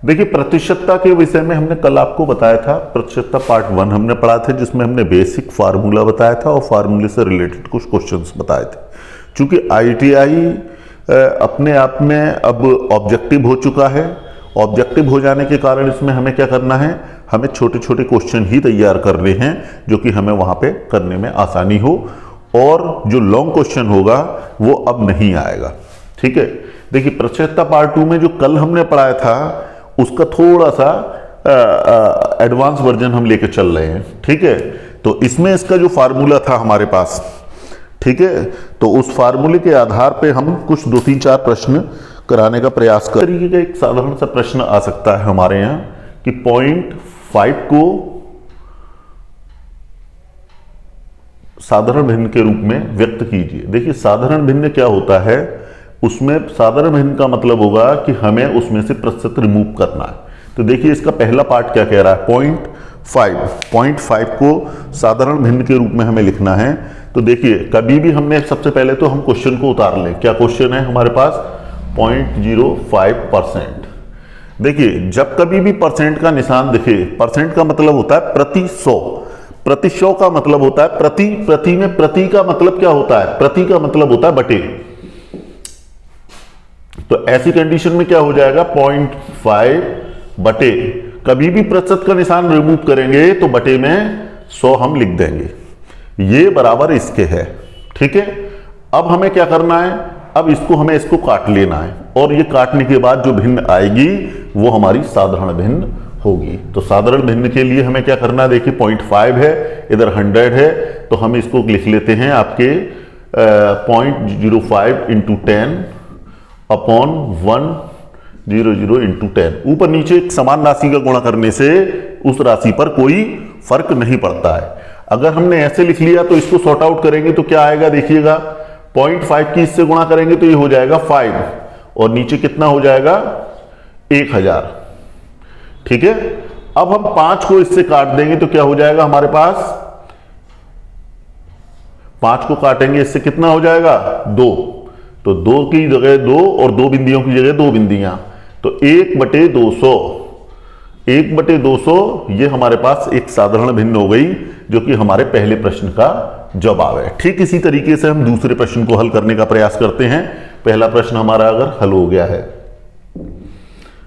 देखिए, प्रतिशतता के विषय में हमने कल आपको बताया था, प्रतिशतता पार्ट 1 हमने पढ़ा था, जिसमें हमने बेसिक फार्मूला बताया था और फार्मूले से रिलेटेड कुछ क्वेश्चंस बताए थे। चूंकि आईटीआई अपने आप में अब ऑब्जेक्टिव हो चुका है, ऑब्जेक्टिव हो जाने के कारण इसमें हमें क्या करना है, हमें छोटे छोटे क्वेश्चन ही तैयार करने हैं जो कि हमें वहां पे करने में आसानी हो, और जो लॉन्ग क्वेश्चन होगा वो अब नहीं आएगा। ठीक है, देखिए प्रतिशतता पार्ट 2 में जो कल हमने पढ़ाया था उसका थोड़ा सा एडवांस वर्जन हम लेके चल रहे हैं। ठीक है, तो इसमें इसका जो फार्मूला था हमारे पास, ठीक है, तो उस फार्मूले के आधार पे हम कुछ 2-3-4 प्रश्न कराने का प्रयास कर तरीके का एक साधारण सा प्रश्न आ सकता है हमारे यहाँ कि 0.5 को साधारण भिन्न के रूप में व्यक्त कीजिए। देखिए, साधारण भिन्न क्या होता है, उसमें साधारण भिन्न का मतलब होगा कि हमें उसमें से प्रतिशत रिमूव करना है। तो देखिए, इसका पहला पार्ट क्या कह रहा है, 0.5 को साधारण भिन्न के रूप में हमें लिखना है। तो देखिए, कभी भी हमने सबसे पहले तो हम क्वेश्चन को उतार लें। क्या क्वेश्चन है हमारे पास, 0.05%। देखिए, जब कभी भी परसेंट का निशान दिखे, परसेंट का मतलब होता है प्रति 100, प्रति 100 का मतलब होता है प्रति में प्रति का मतलब क्या होता है, प्रति का मतलब होता है बटे। तो ऐसी कंडीशन में क्या हो जाएगा, 0.5 बटे, कभी भी प्रतिशत का निशान रिमूव करेंगे तो बटे में 100 हम लिख देंगे, ये बराबर इसके है। ठीक है, अब हमें क्या करना है, अब हमें इसको काट लेना है, और ये काटने के बाद जो भिन्न आएगी वो हमारी साधारण भिन्न होगी। तो साधारण भिन्न के लिए हमें क्या करना है, देखिए 0.5 है, इधर 100 है, तो हम इसको लिख लेते हैं आपके 0.05 इंटू 10 अपॉन 100 इंटू 10। ऊपर नीचे एक समान राशि का गुणा करने से उस राशि पर कोई फर्क नहीं पड़ता है। अगर हमने ऐसे लिख लिया तो इसको सॉर्ट आउट करेंगे तो क्या आएगा, देखिएगा 0.5 की इससे गुणा करेंगे तो ये हो जाएगा 5, और नीचे कितना हो जाएगा 1000। ठीक है, अब हम 5 को इससे काट देंगे तो क्या हो जाएगा हमारे पास, 5 को काटेंगे इससे कितना हो जाएगा 2, तो 2 की जगह 2 और 2 बिंदियों की जगह 2 बिंदियां, तो 1/200, 1/200 ये हमारे पास एक साधारण भिन्न हो गई, जो कि हमारे पहले प्रश्न का जवाब है। ठीक इसी तरीके से हम दूसरे प्रश्न को हल करने का प्रयास करते हैं। पहला प्रश्न हमारा अगर हल हो गया है,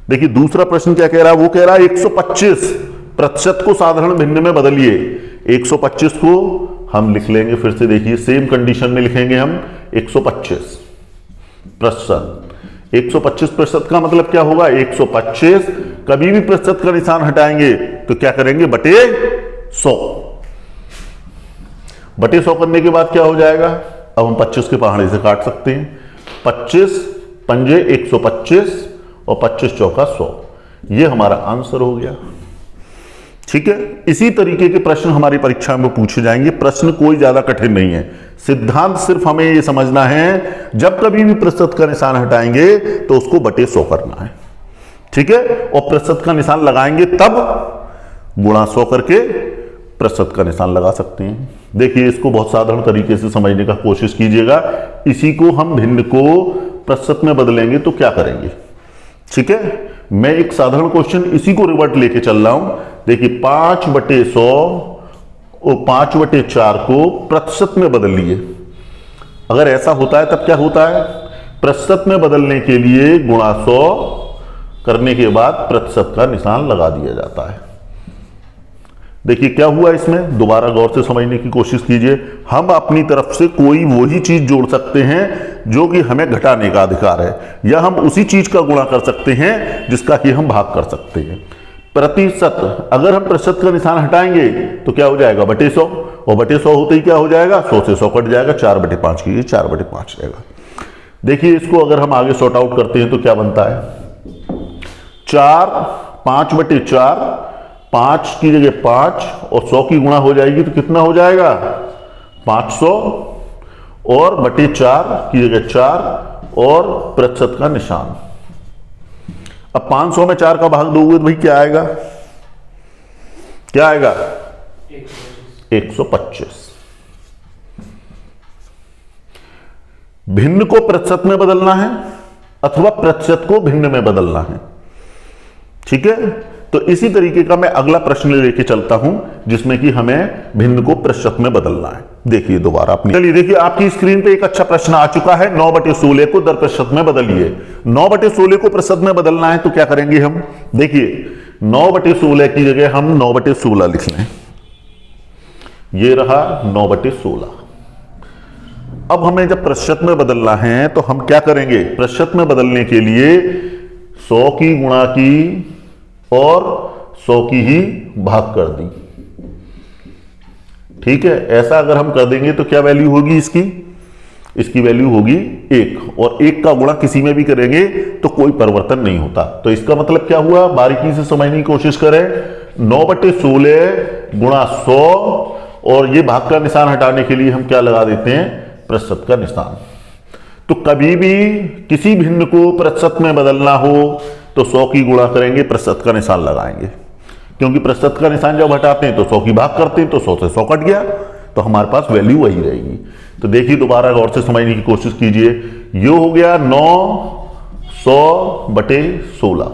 देखिए दूसरा प्रश्न क्या कह रहा है, वो कह रहा है 125% को साधारण भिन्न में बदलिए। 125 को हम लिख लेंगे फिर से, देखिए सेम कंडीशन में लिखेंगे हम 125%। 125% का मतलब क्या होगा, 125 कभी भी प्रतिशत का निशान हटाएंगे तो क्या करेंगे, बटे 100। बटे 100 करने के बाद क्या हो जाएगा, अब हम 25 के पहाड़े से काट सकते हैं। 25 पंजे 125 और 25 चौका 100, ये हमारा आंसर हो गया। ठीक है, इसी तरीके के प्रश्न हमारी परीक्षा में पूछे जाएंगे। प्रश्न कोई ज्यादा कठिन नहीं है, सिद्धांत सिर्फ हमें ये समझना है, जब कभी भी प्रतिशत का निशान हटाएंगे तो उसको बटे 100 करना है। ठीक है, और प्रतिशत का निशान लगाएंगे तब गुणा 100 करके प्रतिशत का निशान लगा सकते हैं। देखिए, इसको बहुत साधारण तरीके से समझने का कोशिश कीजिएगा। इसी को हम भिन्न को प्रतिशत में बदलेंगे तो क्या करेंगे। ठीक है, मैं एक साधारण क्वेश्चन इसी को रिवर्ट लेके चल रहा हूं। देखिए 5/100 और 5/4 को प्रतिशत में बदल लिए। अगर ऐसा होता है तब क्या होता है, प्रतिशत में बदलने के लिए गुणा 100 करने के बाद प्रतिशत का निशान लगा दिया जाता है। देखिए क्या हुआ इसमें, दोबारा गौर से समझने की कोशिश कीजिए। हम अपनी तरफ से कोई वही चीज जोड़ सकते हैं जो कि हमें घटाने का अधिकार है, या हम उसी चीज का गुणा कर सकते हैं जिसका कि हम भाग कर सकते हैं। प्रतिशत, अगर हम प्रतिशत का निशान हटाएंगे तो क्या हो जाएगा, बटे 100, और बटे 100 होते ही क्या हो जाएगा, 100 से 100 कट जाएगा, 4/5 की 4/5 रहेगा। देखिए इसको अगर हम आगे सॉर्ट आउट करते हैं तो क्या बनता है, 5/4, 5 की जगह 5 और 100 की गुणा हो जाएगी तो कितना हो जाएगा 500, और बटे 4 की जगह 4 और प्रतिशत का निशान। अब 500 में 4 का भाग दोगे तो भाई क्या आएगा, क्या आएगा 125। भिन्न को प्रतिशत में बदलना है अथवा प्रतिशत को भिन्न में बदलना है। ठीक है, तो इसी तरीके का मैं अगला प्रश्न लेके चलता हूं जिसमें कि हमें भिन्न को प्रतिशत में बदलना है। देखिए दोबारा अपनी, चलिए देखिए आपकी स्क्रीन पे एक अच्छा प्रश्न आ चुका है। 9/16 को दर प्रतिशत में बदलिए। 9/16 को प्रतिशत में बदलना है तो क्या करेंगे हम, देखिए 9/16 की जगह हम 9/16 लिख लें। ये रहा 9/16। अब हमें जब प्रतिशत में बदलना है तो हम क्या करेंगे, प्रतिशत में बदलने के लिए 100 की गुणा की और 100 की ही भाग कर दी। ठीक है, ऐसा अगर हम कर देंगे तो क्या वैल्यू होगी इसकी वैल्यू होगी 1, और 1 का गुणा किसी में भी करेंगे तो कोई परिवर्तन नहीं होता। तो इसका मतलब क्या हुआ, बारीकी से समझने की कोशिश करें। 9/16 गुणा 100 और ये भाग का निशान हटाने के लिए हम क्या लगा देते हैं, प्रतिशत का निशान। तो कभी भी किसी भिन्न को प्रतिशत में बदलना हो तो 100 की गुणा करेंगे, प्रतिशत का निशान लगाएंगे, क्योंकि प्रतिशत का निशान जब हटाते हैं तो 100 की भाग करते हैं तो 100 से 100 कट गया, तो हमारे पास वैल्यू वही रहेगी। तो देखिए दोबारा गौर से समझने की कोशिश कीजिए। ये हो गया 9/100/16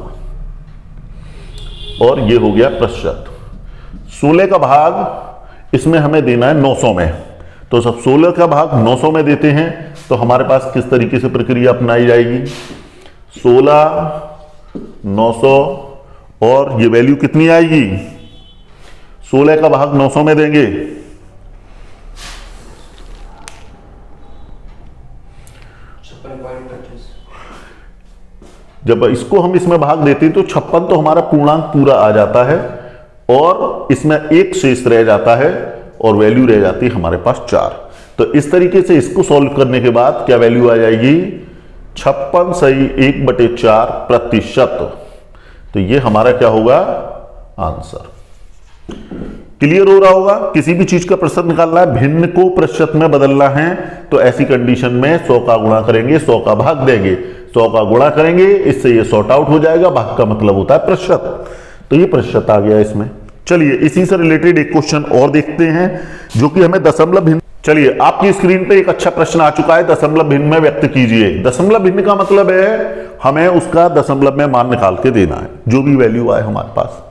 और ये हो गया प्रतिशत। 16 का भाग इसमें हमें देना है 900 में, तो सब 16 का भाग 900 में देते हैं तो हमारे पास किस तरीके से प्रक्रिया अपनाई जाएगी, 16 900 और ये वैल्यू कितनी आएगी, 16 का भाग 900 में देंगे, जब इसको हम इसमें भाग देते हैं तो 56 तो हमारा पूर्णांक पूरा आ जाता है और इसमें एक शेष रह जाता है और वैल्यू रह जाती है हमारे पास 4। तो इस तरीके से इसको सॉल्व करने के बाद क्या वैल्यू आ जाएगी, 56 सही 1/4 प्रतिशत। तो ये हमारा क्या होगा, आंसर। क्लियर हो रहा होगा। किसी भी चीज का प्रतिशत निकालना है, भिन्न को प्रतिशत में बदलना है, तो ऐसी कंडीशन में 100 का गुणा करेंगे, 100 का भाग देंगे, 100 का गुणा करेंगे, इससे ये सॉर्ट आउट हो जाएगा। भाग का मतलब होता है प्रतिशत, तो ये प्रतिशत आ गया इसमें। चलिए इसी से रिलेटेड एक क्वेश्चन और देखते हैं जो कि हमें दशमलव भिन्न। चलिए आपकी स्क्रीन पे एक अच्छा प्रश्न आ चुका है, दशमलव भिन्न में व्यक्त कीजिए। दशमलव भिन्न का मतलब है हमें उसका दशमलव में मान निकाल के देना है, जो भी वैल्यू आए हमारे पास।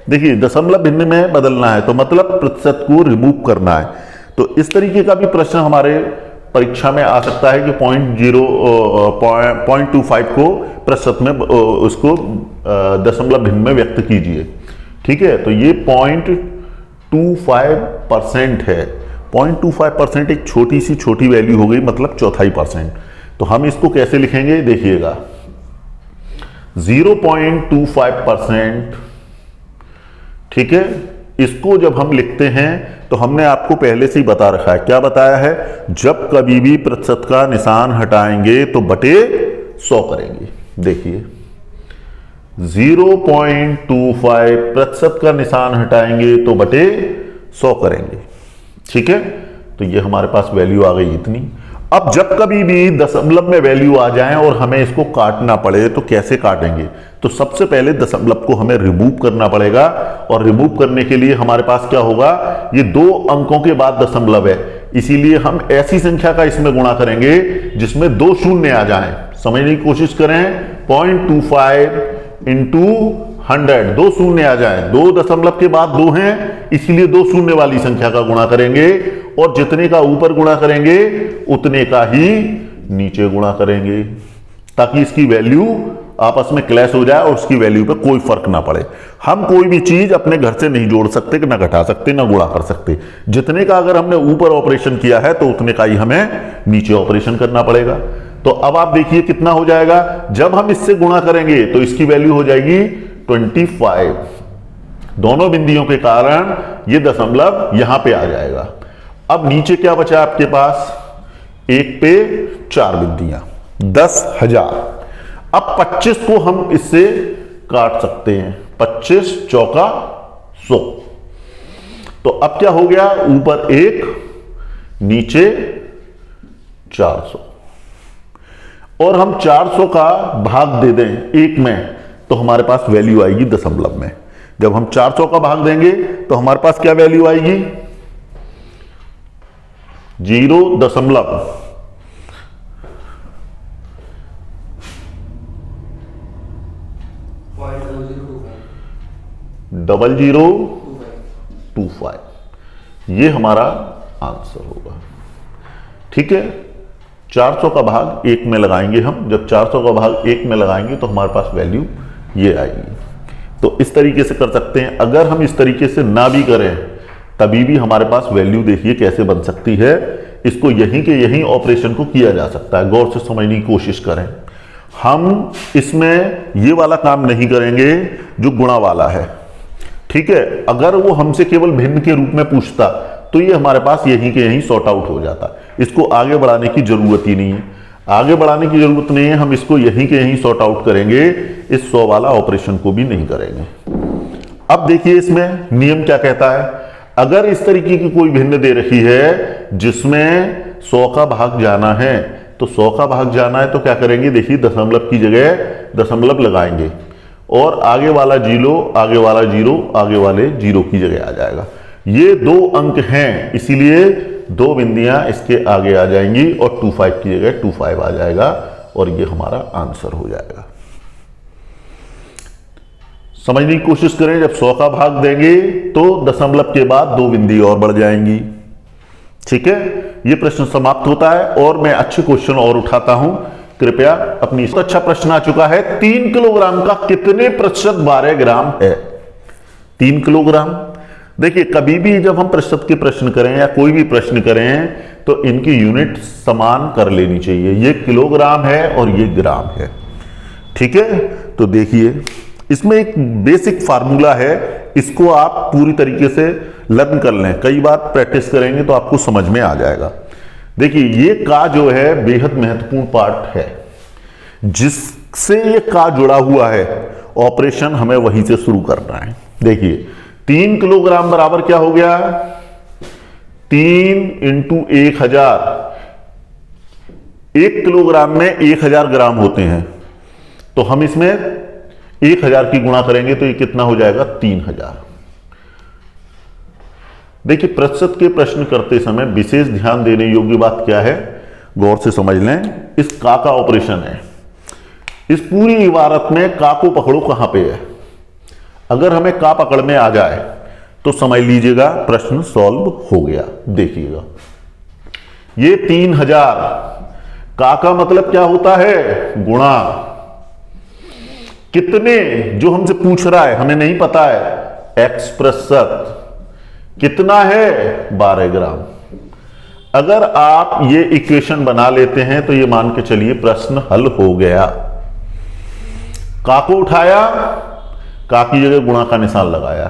देखिए दशमलव भिन्न में बदलना है तो मतलब प्रतिशत को रिमूव करना है। तो इस तरीके का भी प्रश्न हमारे परीक्षा में आ सकता है कि 0.25 को प्रतिशत में उसको दशमलव भिन्न में व्यक्त कीजिए। ठीक है, तो ये 0.25% है। 0.25% एक छोटी सी छोटी वैल्यू हो गई, मतलब 1/4%। तो हम इसको कैसे लिखेंगे, देखिएगा 0.25%। ठीक है, इसको जब हम लिखते हैं तो हमने आपको पहले से ही बता रखा है, क्या बताया है, जब कभी भी प्रतिशत का निशान हटाएंगे तो बटे 100 करेंगे। देखिए 0.25 प्रतिशत का निशान हटाएंगे तो बटे 100 करेंगे। ठीक है, तो ये हमारे पास वैल्यू आ गई इतनी। अब जब कभी भी दशमलव में वैल्यू आ जाए और हमें इसको काटना पड़े तो कैसे काटेंगे, तो सबसे पहले दशमलव को हमें रिमूव करना पड़ेगा, और रिमूव करने के लिए हमारे पास क्या होगा, ये 2 अंकों के बाद दशमलव है, इसीलिए हम ऐसी संख्या का इसमें गुणा करेंगे जिसमें 2 शून्य आ जाएं। समझने की कोशिश करें, 0.25 इंटू 100, 2 शून्य आ जाए, 2 दशमलव के बाद 2 हैं, इसीलिए 2 शून्य वाली संख्या का गुणा करेंगे, और जितने का ऊपर गुणा करेंगे उतने का ही नीचे गुणा करेंगे, ताकि इसकी वैल्यू आपस में क्लैश हो जाए और उसकी वैल्यू पे कोई फर्क ना पड़े। हम कोई भी चीज अपने घर से नहीं जोड़ सकते, ना घटा सकते, ना गुणा कर सकते। जितने का अगर हमने ऊपर ऑपरेशन किया है तो उतने का ही हमें नीचे ऑपरेशन करना पड़ेगा। तो अब आप देखिए कितना हो जाएगा, जब हम इससे गुणा करेंगे तो इसकी वैल्यू हो जाएगी 25। दोनों बिंदियों के कारण ये दशमलव यहां पे आ जाएगा। अब नीचे क्या बचा आपके पास, 1 पे 4 बिंदियां, 10,000। अब 25 को हम इससे काट सकते हैं, 25 चौका 100। तो अब क्या हो गया, ऊपर 1 नीचे 400, और हम 400 का भाग दे दें 1 में तो हमारे पास वैल्यू आएगी दशमलव में। जब हम 400 का भाग देंगे तो हमारे पास क्या वैल्यू आएगी, 0.0 0.0 0025 ये हमारा आंसर होगा। ठीक है, 400 का भाग 1 में लगाएंगे हम। जब 400 का भाग 1 में लगाएंगे तो हमारे पास वैल्यू ये आएगी। तो इस तरीके से कर सकते हैं। अगर हम इस तरीके से ना भी करें तभी भी हमारे पास वैल्यू देखिए कैसे बन सकती है। इसको यहीं के यहीं ऑपरेशन को किया जा सकता है। गौर से समझने की कोशिश करें। हम इसमें ये वाला काम नहीं करेंगे जो गुणा वाला है। ठीक है, अगर वो हमसे केवल भिन्न के रूप में पूछता तो ये हमारे पास यहीं के यहीं सॉर्ट आउट हो जाता। इसको आगे बढ़ाने की जरूरत ही नहीं है। आगे बढ़ाने की जरूरत नहीं है, हम इसको यहीं के यहीं सॉर्ट आउट करेंगे। इस 100 वाला ऑपरेशन को भी नहीं करेंगे। अब देखिए इसमें नियम क्या कहता है। अगर इस तरीके की कोई भिन्न दे रही है जिसमें 100 का भाग जाना है, तो 100 का भाग जाना है तो क्या करेंगे, देखिए दशमलव की जगह दशमलव लगाएंगे और आगे वाला 0, आगे वाला 0, आगे वाले 0 की जगह आ जाएगा। ये 2 अंक हैं, इसीलिए 2 बिंदियां इसके आगे आ जाएंगी और 25 की जगह 25 आ जाएगा और ये हमारा आंसर हो जाएगा। समझने की कोशिश करें। जब 100 का भाग देंगे तो दशमलव के बाद 2 बिंदी और बढ़ जाएंगी। ठीक है, ये प्रश्न समाप्त होता है और मैं अच्छे क्वेश्चन और उठाता हूं। कृपया अपनी अच्छा प्रश्न आ चुका है। 3 किलोग्राम का कितने प्रतिशत 12 ग्राम है? 3 किलोग्राम। देखिए कभी भी जब हम प्रतिशत के प्रश्न करें या कोई भी प्रश्न करें तो इनकी यूनिट समान कर लेनी चाहिए। ये किलोग्राम है और ये ग्राम है। ठीक है, तो देखिए इसमें एक बेसिक फार्मूला है, इसको आप पूरी तरीके से लर्न कर लें। कई बार प्रैक्टिस करेंगे तो आपको समझ में आ जाएगा। देखिए ये का जो है बेहद महत्वपूर्ण पार्ट है। जिससे ये का जुड़ा हुआ है ऑपरेशन हमें वहीं से शुरू करना है। देखिए 3 किलोग्राम बराबर क्या हो गया, 3 × 1000। 1 किलोग्राम में 1000 ग्राम होते हैं, तो हम इसमें 1000 की गुणा करेंगे तो ये कितना हो जाएगा, 3000। देखिए प्रतिशत के प्रश्न करते समय विशेष ध्यान देने योग्य बात क्या है, गौर से समझ लें। इस का ऑपरेशन है। इस पूरी इबारत में का को पकड़ो कहां पे है। अगर हमें का पकड़ में आ जाए तो समझ लीजिएगा प्रश्न सॉल्व हो गया। देखिएगा ये 3000, का मतलब क्या होता है, गुणा। कितने जो हमसे पूछ रहा है हमें नहीं पता है, x प्रतिशत कितना है, 12 ग्राम। अगर आप ये इक्वेशन बना लेते हैं तो ये मान के चलिए प्रश्न हल हो गया। का को उठाया, का की जगह गुणा का निशान लगाया,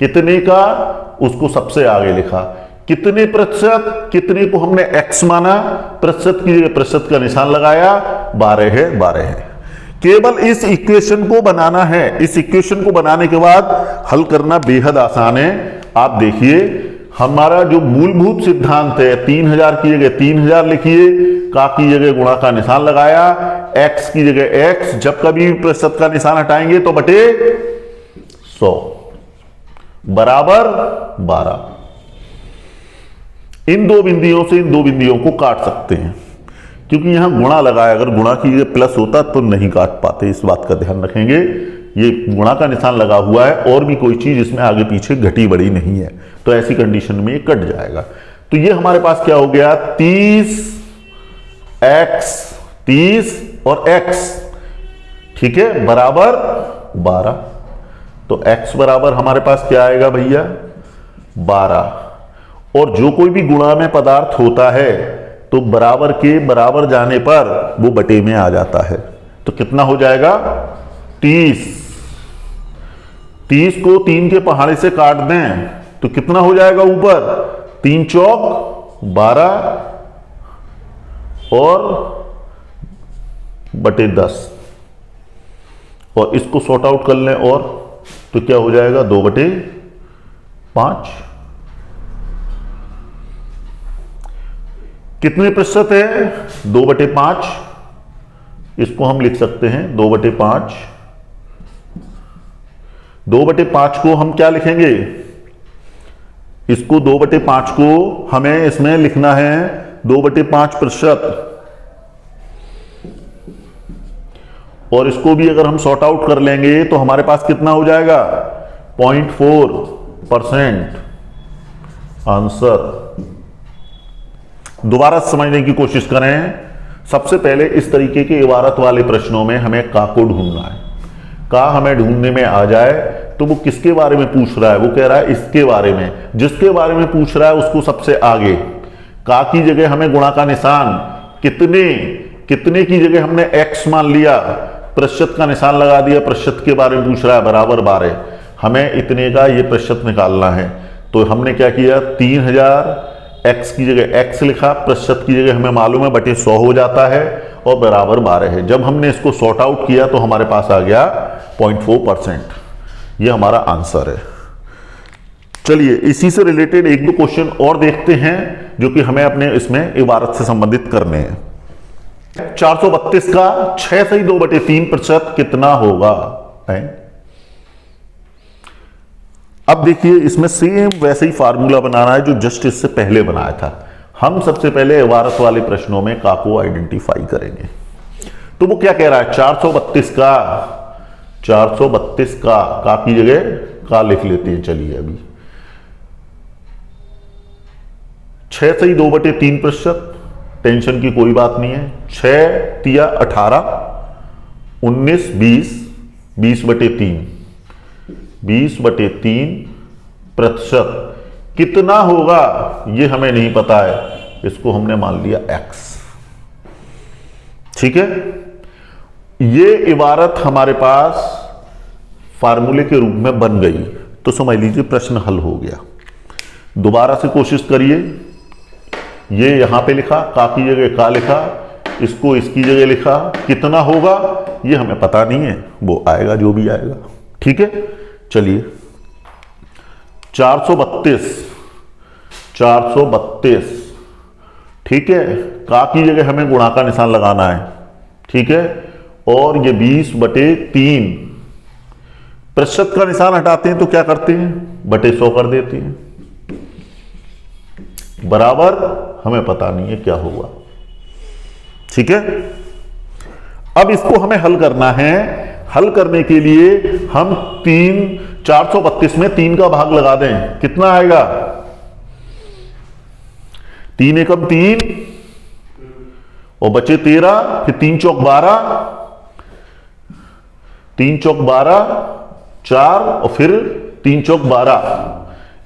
कितने का उसको सबसे आगे लिखा, कितने प्रतिशत, कितने को हमने x माना, प्रतिशत की जगह प्रतिशत का निशान लगाया, 12 है, 12 है। केवल इस इक्वेशन को बनाना है। इस इक्वेशन को बनाने के बाद हल करना बेहद आसान है। आप देखिए हमारा जो मूलभूत सिद्धांत है, 3000 की जगह 3000 लिखिए, का की जगह गुणा का निशान लगाया, x की जगह x, जब कभी प्रतिशत का निशान हटाएंगे तो बटे 100 बराबर 12। इन 2 बिंदियों से इन 2 बिंदियों को काट सकते हैं, क्योंकि यहां गुणा लगाया। अगर गुणा की जगह प्लस होता तो नहीं काट पाते। इस बात का ध्यान रखेंगे। ये गुणा का निशान लगा हुआ है और भी कोई चीज इसमें आगे पीछे घटी बड़ी नहीं है, तो ऐसी कंडीशन में ये कट जाएगा। तो ये हमारे पास क्या हो गया, 30 और x, ठीक है, बराबर 12। तो x बराबर हमारे पास क्या आएगा भैया, 12। और जो कोई भी गुणा में पदार्थ होता है तो बराबर के बराबर जाने पर वो बटे में आ जाता है। तो कितना हो जाएगा, 30। 30 को 3 के पहाड़े से काट दें तो कितना हो जाएगा, ऊपर 3 चौक 12 और बटे 10। और इसको सॉर्ट आउट कर लें और तो क्या हो जाएगा, 2/5। कितने प्रतिशत है, 2/5। इसको हम लिख सकते हैं 2/5। 2/5 को हम क्या लिखेंगे, इसको 2/5 को हमें इसमें लिखना है 2/5 प्रतिशत। और इसको भी अगर हम सॉर्ट आउट कर लेंगे तो हमारे पास कितना हो जाएगा 0.4% आंसर। दोबारा समझने की कोशिश करें। सबसे पहले इस तरीके के इबारत वाले प्रश्नों में हमें का को ढूंढना है। का हमें ढूंढने में आ जाए तो वो किसके बारे में पूछ रहा है, वो कह रहा है इसके बारे में। जिसके बारे में पूछ रहा है उसको सबसे आगे। का की जगह हमें गुणा का निशान कितने की जगह हमने x मान लिया, प्रतिशत का निशान लगा दिया, प्रतिशत के बारे में पूछ रहा है बराबर 12। हमें इतने का ये प्रतिशत निकालना है तो हमने क्या किया 3000 x की जगह x लिखा, प्रतिशत की जगह हमें मालूम है बटे 100 हो जाता है और बराबर 12 है। जब हमने इसको सॉर्ट आउट किया तो हमारे पास आ गया 0.4%। ये हमारा आंसर है। चलिए इसी से रिलेटेड एक दो क्वेश्चन और देखते हैं जो कि हमें अपने इसमें इबारत से संबंधित करने हैं। 432 का 6 सही 2/3% कितना होगा है? अब देखिए इसमें सेम वैसे ही फार्मूला बनाना है जो जस्ट इससे पहले बनाया था। हम सबसे पहले इबारत वाले प्रश्नों में का को आइडेंटिफाई करेंगे। तो वो क्या कह रहा है 432 का की जगह का लिख लेते हैं। चलिए अभी 6 सही 2/3%, टेंशन की कोई बात नहीं है। 6 तिया 18, 19 20, 20/3, 20/3% कितना होगा ये हमें नहीं पता है, इसको हमने मान लिया x। ठीक है, ये इबारत हमारे पास फार्मूले के रूप में बन गई तो समझ लीजिए प्रश्न हल हो गया। दोबारा से कोशिश करिए। ये यहां पे लिखा, का की जगह का लिखा, इसको इसकी जगह लिखा, कितना होगा ये हमें पता नहीं है, वो आएगा जो भी आएगा। ठीक है, चलिए 432, ठीक है, का की जगह हमें गुणा का निशान लगाना है। ठीक है, और ये 20/3, प्रतिशत का निशान हटाते हैं तो क्या करते हैं बटे 100 कर देते हैं, बराबर हमें पता नहीं है क्या होगा। ठीक है, अब इसको हमें हल करना है। हल करने के लिए हम 432 में 3 का भाग लगा दें, कितना आएगा 3 एकम 3 और बचे 13, फिर 3 चौक 12, 3 चौक 12 4 और फिर 3 चौक 12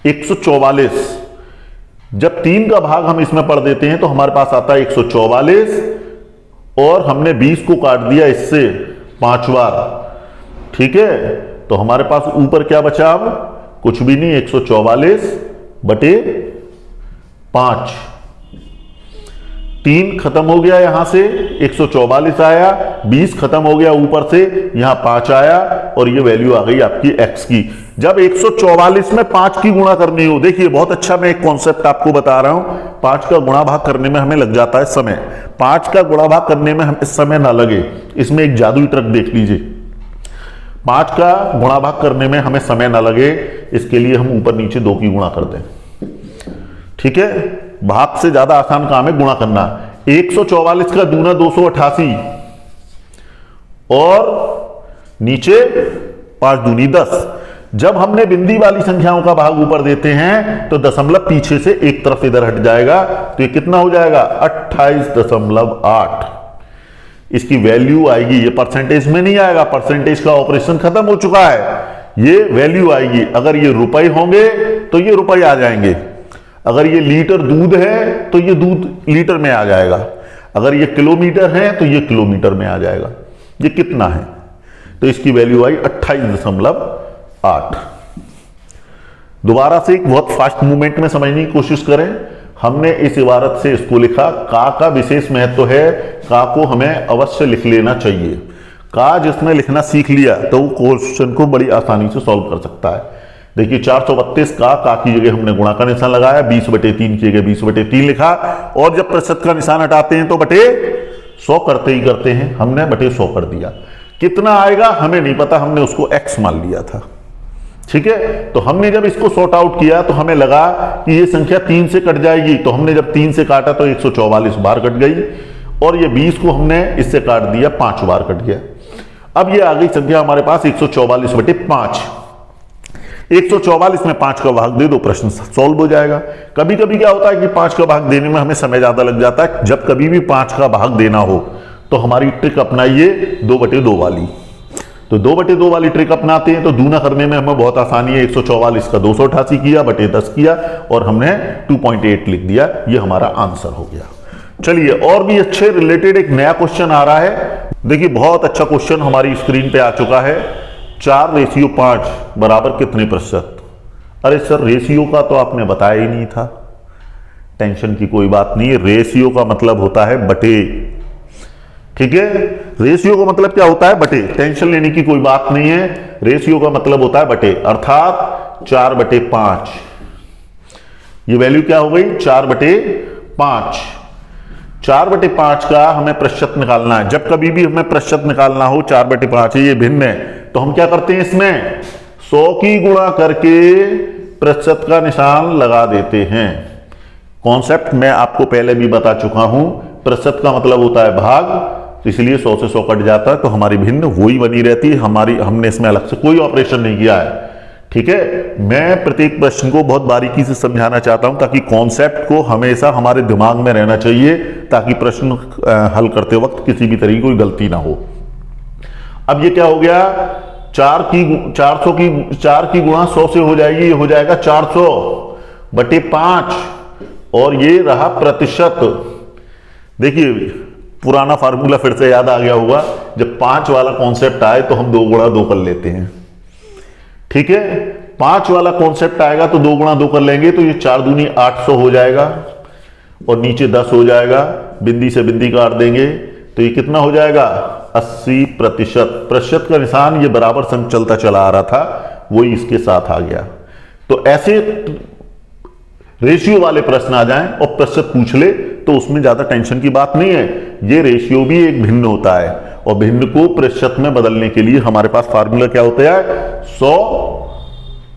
144। जब 3 का भाग हम इसमें पढ़ देते हैं तो हमारे पास आता है 144 और हमने 20 को काट दिया इससे 5 बार। ठीक है, तो हमारे पास ऊपर क्या बचा, अब कुछ भी नहीं, 144/5। 3 खत्म हो गया यहां से, 144 आया, 20 खत्म हो गया ऊपर से, यहां 5 आया और ये वैल्यू आ गई आपकी x की। जब 144 में 5 की गुणा करनी हो, देखिए बहुत अच्छा मैं एक कॉन्सेप्ट आपको बता रहा हूं। 5 का गुणा भाग करने में हमें लग जाता है समय, 5 का गुणा भाग करने में हमें समय ना लगे, इसमें एक जादुई ट्रिक देख लीजिए। 5 का गुणा भाग करने में हमें समय ना लगे, इसके लिए हम ऊपर नीचे 2 की गुणा कर दें। ठीक है, भाग से ज्यादा आसान काम है गुणा करना। 144 का दूना 288 और नीचे 5 दूनी 10। जब हमने बिंदी वाली संख्याओं का भाग ऊपर देते हैं तो दशमलव पीछे से एक तरफ इधर हट जाएगा, तो ये कितना हो जाएगा 28.8। इसकी वैल्यू आएगी, ये परसेंटेज में नहीं आएगा, परसेंटेज का ऑपरेशन खत्म हो चुका है, ये वैल्यू आएगी। अगर ये रुपए होंगे तो ये रुपए आ जाएंगे, अगर ये लीटर दूध है तो ये दूध लीटर में आ जाएगा, अगर ये किलोमीटर है तो ये किलोमीटर में आ जाएगा। ये कितना है, तो इसकी वैल्यू आई 28.8। दोबारा से एक बहुत फास्ट मूवमेंट में समझने की कोशिश करें। हमने इस इबारत से इसको लिखा, का विशेष महत्व है, का को हमें अवश्य लिख लेना चाहिए। का जिसने लिखना सीख लिया तो वो क्वेश्चन को बड़ी आसानी से सॉल्व कर सकता है। देखिए 432 का की जगह हमने गुणा का निशान लगाया, 20/3 की जगह 20/3 लिखा, और जब प्रतिशत का निशान हटाते हैं तो बटे 100 करते ही करते हैं, हमने बटे 100 कर दिया। कितना आएगा हमें नहीं पता, हमने उसको x मान लिया था। ठीक है, तो हमने जब इसको सॉर्ट आउट किया तो हमें लगा कि ये संख्या 3 से कट जाएगी, तो हमने जब 3 से काटा तो 144 बार कट गई, और ये 20 को हमने इससे काट दिया 5 बार कट गया। अब ये आ गई संख्या हमारे पास 144/5। 144 में 5 का भाग दे दो, प्रश्न सॉल्व हो जाएगा। कभी कभी क्या होता है कि 5 का भाग देने में हमें समय ज्यादा लग जाता है। जब कभी भी 5 का भाग देना हो तो हमारी ट्रिक अपनाइए 2/2 वाली। तो 2/2 वाली ट्रिक अपनाते हैं तो दूना करने में हमें बहुत आसानी है। 144 का 288 किया बटे 10 किया और हमने 2.8 लिख दिया। ये हमारा आंसर हो गया। चलिए और भी अच्छे रिलेटेड एक नया क्वेश्चन आ रहा है। देखिए बहुत अच्छा क्वेश्चन हमारी स्क्रीन पे आ चुका है। 4/5 बराबर कितने प्रतिशत? अरे सर रेशियो का तो आपने बताया ही नहीं था। टेंशन की कोई बात नहीं है। रेशियो का मतलब होता है बटे। ठीक है, रेशियो का मतलब क्या होता है? बटे। टेंशन लेने की कोई बात नहीं है। रेशियो का मतलब होता है बटे, अर्थात 4/5। ये वैल्यू क्या हो गई? 4/5। 4/5 का हमें प्रतिशत निकालना है। जब कभी भी हमें प्रतिशत निकालना हो 4/5 ये भिन्न है तो हम क्या करते हैं? इसमें 100 की गुणा करके प्रतिशत का निशान लगा देते हैं। कॉन्सेप्ट मैं आपको पहले भी बता चुका हूं। प्रतिशत का मतलब होता है भाग, तो इसलिए 100 से 100 कट जाता है तो हमारी भिन्न वही बनी रहती है। हमने इसमें अलग से कोई ऑपरेशन नहीं किया है। ठीक है, मैं प्रत्येक प्रश्न को बहुत बारीकी से समझाना चाहता हूं ताकि कॉन्सेप्ट को हमेशा हमारे दिमाग में रहना चाहिए, ताकि प्रश्न हल करते वक्त किसी भी तरह की कोई गलती ना हो। अब ये क्या हो गया? 4 की गुणा 100 से हो जाएगी। ये हो जाएगा 400/5 और ये रहा प्रतिशत। देखिए पुराना फार्मूला फिर से याद आ गया होगा। जब 5 वाला कॉन्सेप्ट आए तो हम 2 गुणा 2 कर लेते हैं। ठीक है, 5 वाला कॉन्सेप्ट आएगा तो 2 गुणा 2 कर लेंगे तो ये 4 दूनी 800 हो जाएगा और नीचे 10 हो जाएगा। बिंदी से बिंदी काट देंगे तो ये कितना हो जाएगा? 80%। प्रतिशत का निशान ये बराबर संग चलता चला आ रहा था, वही इसके साथ आ गया। तो ऐसे रेशियो वाले प्रश्न आ जाएं और प्रतिशत पूछ ले तो उसमें ज्यादा टेंशन की बात नहीं है। ये रेशियो भी एक भिन्न होता है और भिन्न को प्रतिशत में बदलने के लिए हमारे पास फार्मूला क्या होता है? 100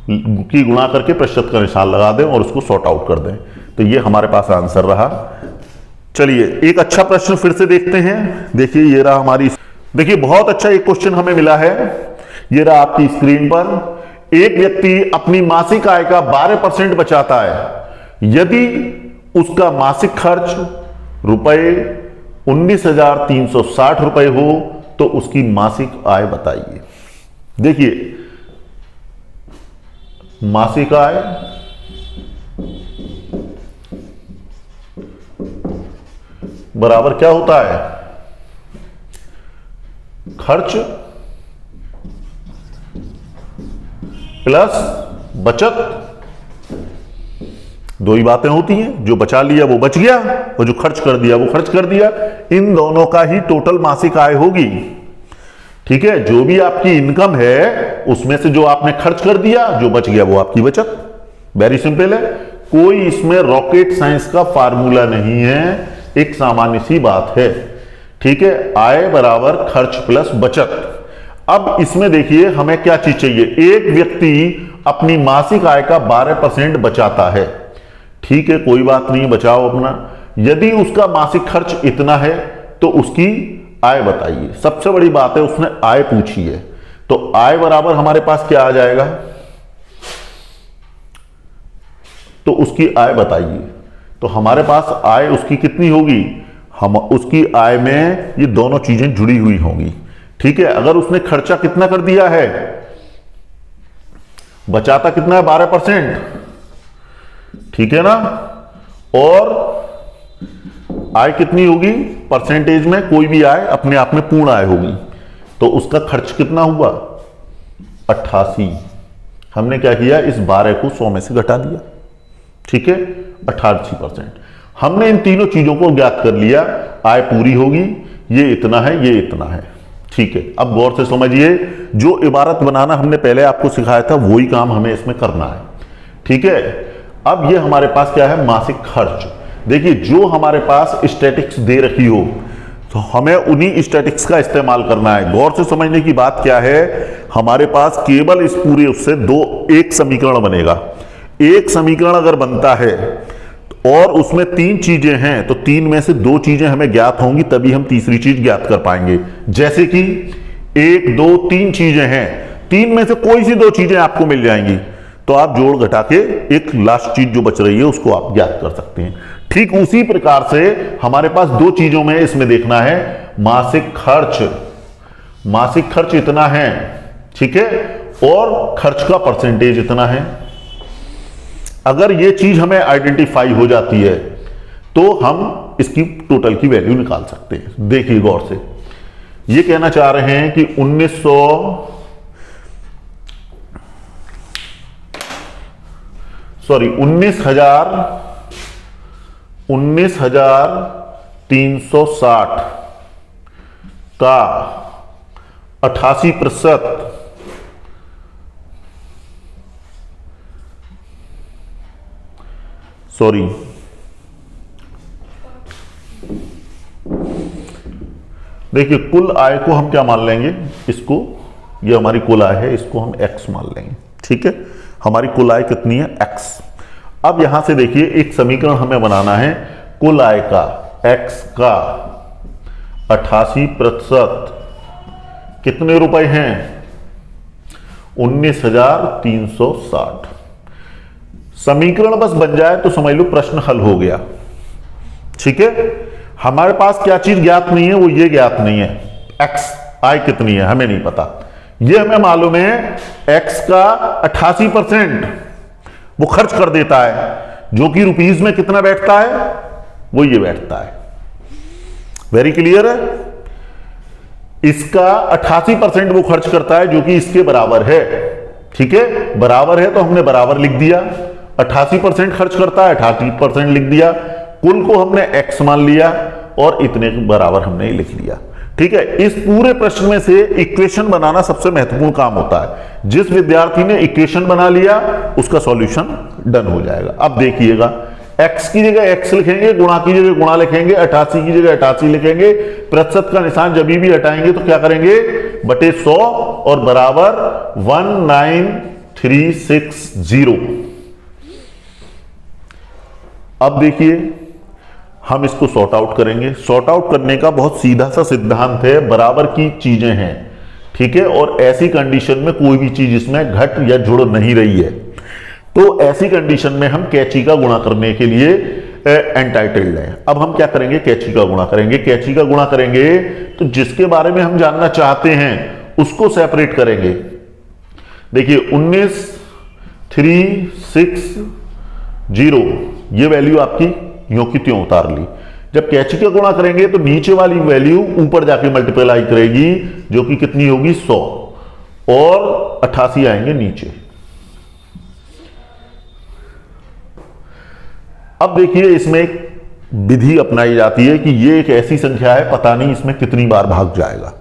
की गुणा करके प्रतिशत का निशान लगा दें और उसको सॉर्ट आउट कर दें। तो ये हमारे पास आंसर रहा। चलिए एक अच्छा प्रश्न फिर से देखते हैं। देखिए ये रहा हमारी, देखिए बहुत अच्छा एक क्वेश्चन हमें मिला है। ये रहा आपकी स्क्रीन पर। एक व्यक्ति अपनी मासिक आय का 12% बचाता है। यदि उसका मासिक खर्च रुपए 19,360 रुपए हो तो उसकी मासिक आय बताइए। देखिए मासिक आय बराबर क्या होता है? खर्च प्लस बचत। दो ही बातें होती हैं, जो बचा लिया वो बच गया और जो खर्च कर दिया वो खर्च कर दिया। इन दोनों का ही टोटल मासिक आय होगी। ठीक है, जो भी आपकी इनकम है उसमें से जो आपने खर्च कर दिया, जो बच गया वो आपकी बचत। वेरी सिंपल है, कोई इसमें रॉकेट साइंस का फार्मूला नहीं है, एक सामान्य सी बात है। ठीक है, आय बराबर खर्च प्लस बचत। अब इसमें देखिए हमें क्या चीज चाहिए? एक व्यक्ति अपनी मासिक आय का 12% बचाता है। ठीक है, कोई बात नहीं, बचाओ अपना। यदि उसका मासिक खर्च इतना है तो उसकी आय बताइए। सबसे बड़ी बात है उसने आय पूछी है, तो आय बराबर हमारे पास क्या आ जाएगा? तो उसकी आय बताइए। तो हमारे पास आय उसकी कितनी होगी? हम उसकी आय में ये दोनों चीजें जुड़ी हुई होंगी। ठीक है, अगर उसने खर्चा कितना कर दिया है, बचाता कितना है? 12%। ठीक है ना, और आय कितनी होगी? परसेंटेज में कोई भी आय अपने आप में पूर्ण आय होगी। तो उसका खर्च कितना हुआ? 88। हमने क्या किया? इस 12 को 100 में से घटा दिया। ठीक है, 88%। हमने इन तीनों चीजों को ज्ञात कर लिया। आय पूरी होगी, ये इतना है, ये इतना है। ठीक है, अब गौर से समझिए, जो इबारत बनाना हमने पहले आपको सिखाया था वही काम हमें इसमें करना है। ठीक है, अब ये हमारे पास क्या है? मासिक खर्च। देखिए जो हमारे पास स्टैटिक्स दे रखी हो तो हमें उन्हीं स्टैटिक्स का इस्तेमाल करना है। गौर से समझने की बात क्या है, हमारे पास केवल इस पूरे उससे एक समीकरण बनेगा। एक समीकरण अगर बनता है और उसमें 3 चीजें हैं तो 3 में से 2 चीजें हमें ज्ञात होंगी, तभी हम तीसरी चीज ज्ञात कर पाएंगे। जैसे कि 1 2 3 चीजें हैं, 3 में से कोई सी 2 चीजें आपको मिल जाएंगी, तो आप जोड़ घटा के एक लास्ट चीज जो बच रही है उसको आप ज्ञात कर सकते हैं। ठीक उसी प्रकार से हमारे पास 2 चीजों में इसमें देखना है, मासिक खर्च इतना है, ठीक है, और खर्च का परसेंटेज इतना है। अगर ये चीज हमें आइडेंटिफाई हो जाती है तो हम इसकी टोटल की वैल्यू निकाल सकते हैं। देखिए गौर से, ये कहना चाह रहे हैं कि 19,360 का 88%, सॉरी देखिए कुल आय को हम क्या मान लेंगे, इसको, ये हमारी कुल आय है, इसको हम x मान लेंगे, ठीक है। हमारी कुल आय कितनी है, x। अब यहां से देखिए एक समीकरण हमें बनाना है, कुल आय का x का 88% कितने रुपए हैं, 19,360। समीकरण बस बन जाए तो समझ लो प्रश्न हल हो गया, ठीक है। हमारे पास क्या चीज ज्ञात नहीं है, वो ये ज्ञात नहीं है, x आय कितनी है हमें नहीं पता। ये हमें मालूम है x का 88% वो खर्च कर देता है, जो कि रुपीस में कितना बैठता है, वो ये बैठता है। वेरी क्लियर है। इसका 88% वो खर्च करता है, जो कि इसके बराबर है, ठीक है। बराबर है तो हमने बराबर लिख दिया, 88% खर्च करता है, 88% लिख दिया। कुल को हमने x मान लिया और इतने के बराबर हमने लिख लिया, ठीक है। इस पूरे प्रश्न में से इक्वेशन बनाना सबसे महत्वपूर्ण काम होता है। जिस विद्यार्थी ने इक्वेशन बना लिया उसका सॉल्यूशन डन हो जाएगा। अब देखिएगा, x की जगह x लिखेंगे, गुणा की जगह गुणा लिखेंगे, 88 की जगह 88 लिखेंगे। प्रतिशत का निशान जब भी हटाएंगे तो क्या करेंगे, बटे 100 और बराबर 19360। अब देखिए हम इसको सॉर्ट आउट करेंगे। सॉर्ट आउट करने का बहुत सीधा सा सिद्धांत है, बराबर की चीजें हैं, ठीक है, और ऐसी कंडीशन में कोई भी चीज इसमें घट या जुड़ नहीं रही है, तो ऐसी कंडीशन में हम कैची का गुणा करने के लिए एंटाइटल्ड है। अब हम क्या करेंगे, कैची का गुणा करेंगे। कैची का गुणा करेंगे तो जिसके बारे में हम जानना चाहते हैं उसको सेपरेट करेंगे। देखिए 19,360 ये वैल्यू आपकी यों की त्यों उतार ली। जब कैची का गुणा करेंगे तो नीचे वाली वैल्यू ऊपर जाके मल्टीप्लाई करेगी, जो कि कितनी होगी 100, और 88 आएंगे नीचे। अब देखिए इसमें एक विधि अपनाई जाती है कि ये एक ऐसी संख्या है, पता नहीं इसमें कितनी बार भाग जाएगा।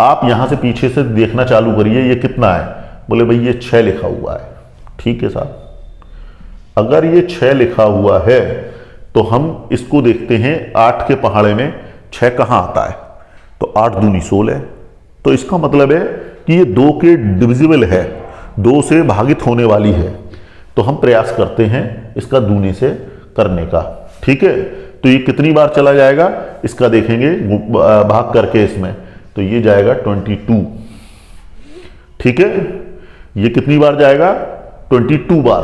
आप यहां से पीछे से देखना चालू करिए, ये कितना है, बोले भाई ये 6 लिखा हुआ है, ठीक है साहब। अगर ये 6 लिखा हुआ है तो हम इसको देखते हैं 8 के पहाड़े में 6 कहां आता है, तो 8 दूनी 16, तो इसका मतलब है कि ये 2 के डिविजिबल है, 2 से भागित होने वाली है। तो हम प्रयास करते हैं इसका दूनी से करने का, ठीक है। तो ये कितनी बार चला जाएगा इसका देखेंगे भाग करके इसमें, तो ये जाएगा 22, ठीक है। ये कितनी बार जाएगा, 22 बार,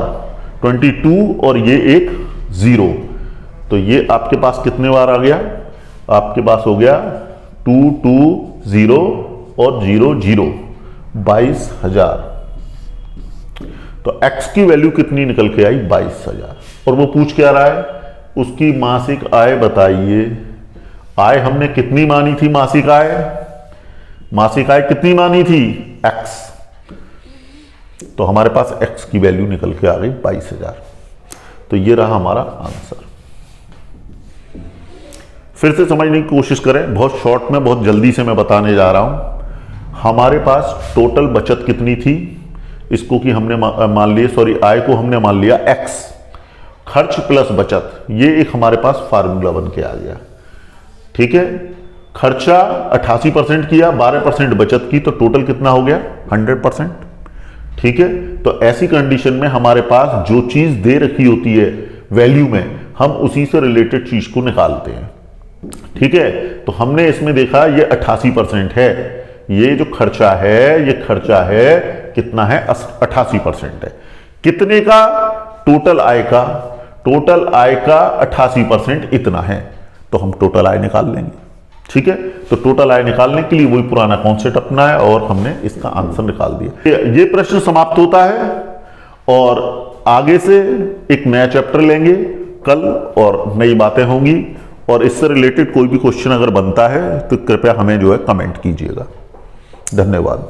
22 और ये एक 0, तो ये आपके पास कितने बार आ गया, आपके पास हो गया 2 2 0 और 0 0, 22,000। तो x की वैल्यू कितनी निकल के आई, 22,000। और वो पूछ क्या रहा है, उसकी मासिक आय बताइए। आय हमने कितनी मानी थी, मासिक आय, मासिक आय कितनी मानी थी, x। तो हमारे पास x की वैल्यू निकल के आ गई 22,000। तो ये रहा हमारा आंसर। फिर से समझने की कोशिश करें, बहुत शॉर्ट में बहुत जल्दी से मैं बताने जा रहा हूं। हमारे पास टोटल बचत कितनी थी, इसको कि हमने मान लिया, सॉरी आय को हमने मान लिया x, खर्च प्लस बचत, ये एक हमारे पास फार्मूला बन के आ गया, ठीक है। खर्चा 88% किया, 12% बचत की, तो टोटल कितना हो गया 100%, ठीक है। तो ऐसी कंडीशन में हमारे पास जो चीज दे रखी होती है वैल्यू में, हम उसी से रिलेटेड चीज को निकालते हैं, ठीक है। तो हमने इसमें देखा ये 88% है, ये जो खर्चा है, ये खर्चा है कितना है, 88% है। कितने का? टोटल आय का। टोटल आय का 88% इतना है, तो हम टोटल आय निकाल लेंगे। ठीक है, तो टोटल आय निकालने के लिए वही पुराना कॉन्सेप्ट अपना है और हमने इसका आंसर निकाल दिया। ये प्रश्न समाप्त होता है और आगे से एक नया चैप्टर लेंगे कल और नई बातें होंगी, और इससे रिलेटेड कोई भी क्वेश्चन अगर बनता है तो कृपया हमें जो है कमेंट कीजिएगा। धन्यवाद।